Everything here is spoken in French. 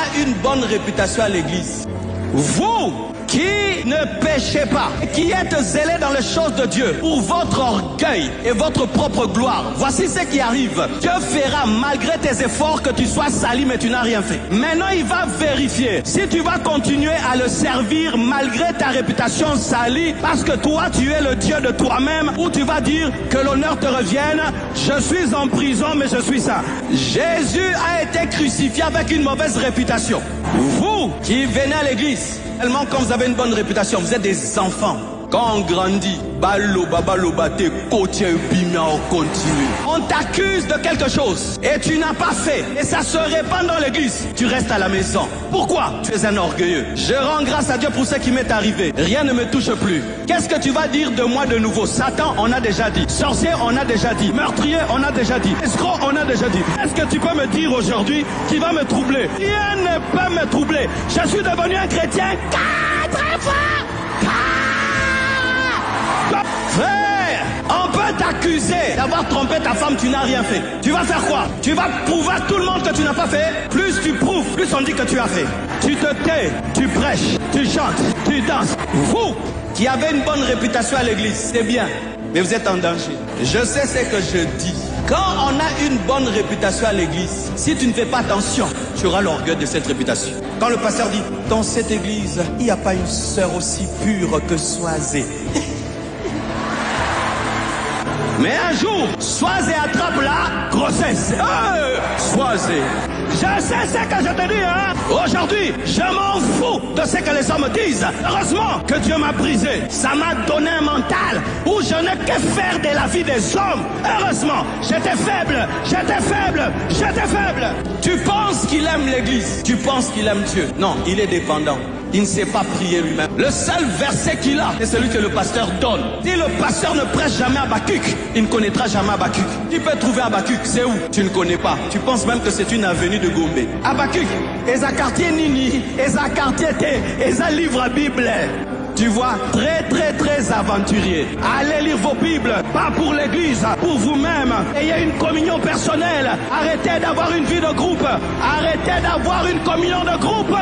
a une bonne réputation à l'église, vous qui ne péchez pas, qui êtes zélés dans les choses de Dieu pour votre orgueil et votre propre gloire, voici ce qui arrive. Dieu fera malgré tes efforts que tu sois sali mais tu n'as rien fait. Maintenant il va vérifier si tu vas continuer à le servir malgré ta réputation salie parce que toi tu es le Dieu de toi-même, ou tu vas dire que l'honneur te revienne, je suis en prison mais je suis ça. Jésus a été crucifié avec une mauvaise réputation. Vous qui venez à l'église, tellement quand vous avez une bonne réputation, vous êtes des enfants. Quand on grandit, on continue. On t'accuse de quelque chose et tu n'as pas fait. Et ça se répand dans l'église. Tu restes à la maison. Pourquoi? Tu es un orgueilleux. Je rends grâce à Dieu pour ce qui m'est arrivé. Rien ne me touche plus. Qu'est-ce que tu vas dire de moi de nouveau? Satan, on a déjà dit. Sorcier, on a déjà dit. Meurtrier, on a déjà dit. Escroc, on a déjà dit. Est-ce que tu peux me dire aujourd'hui qui va me troubler? Rien ne peut me troubler. Je suis devenu un chrétien 4 fois. Frère, on peut t'accuser d'avoir trompé ta femme, tu n'as rien fait. Tu vas faire quoi? Tu vas prouver à tout le monde que tu n'as pas fait. Plus tu prouves, plus on dit que tu as fait. Tu te tais, tu prêches, tu chantes, tu danses. Vous qui avez une bonne réputation à l'église, c'est bien, mais vous êtes en danger. Je sais ce que je dis. Quand on a une bonne réputation à l'église, si tu ne fais pas attention, tu auras l'orgueil de cette réputation. Quand le pasteur dit, dans cette église, il n'y a pas une sœur aussi pure que Soisé. Mais un jour, Soisé attrape la grossesse. Soisé. Je sais ce que je te dis, hein. Aujourd'hui, je m'en fous de ce que les hommes disent. Heureusement que Dieu m'a brisé. Ça m'a donné un mental où je n'ai que faire de la vie des hommes. Heureusement, j'étais faible, j'étais faible, j'étais faible. Tu penses qu'il aime l'église. Tu penses qu'il aime Dieu. Non, il est dépendant. Il ne sait pas prier lui-même. Le seul verset qu'il a, c'est celui que le pasteur donne. Si le pasteur ne prêche jamais Habakkuk, il ne connaîtra jamais Habakkuk. Tu peux trouver Habakkuk, c'est où? Tu ne connais pas. Tu penses même que c'est une avenue de Gombe. Habakkuk, eza quartier nini, eza quartier te, eza livre à Bible. Tu vois, très aventurier. Allez lire vos Bibles, pas pour l'église, pour vous-même. Ayez une communion personnelle. Arrêtez d'avoir une vie de groupe. Arrêtez d'avoir une communion de groupe.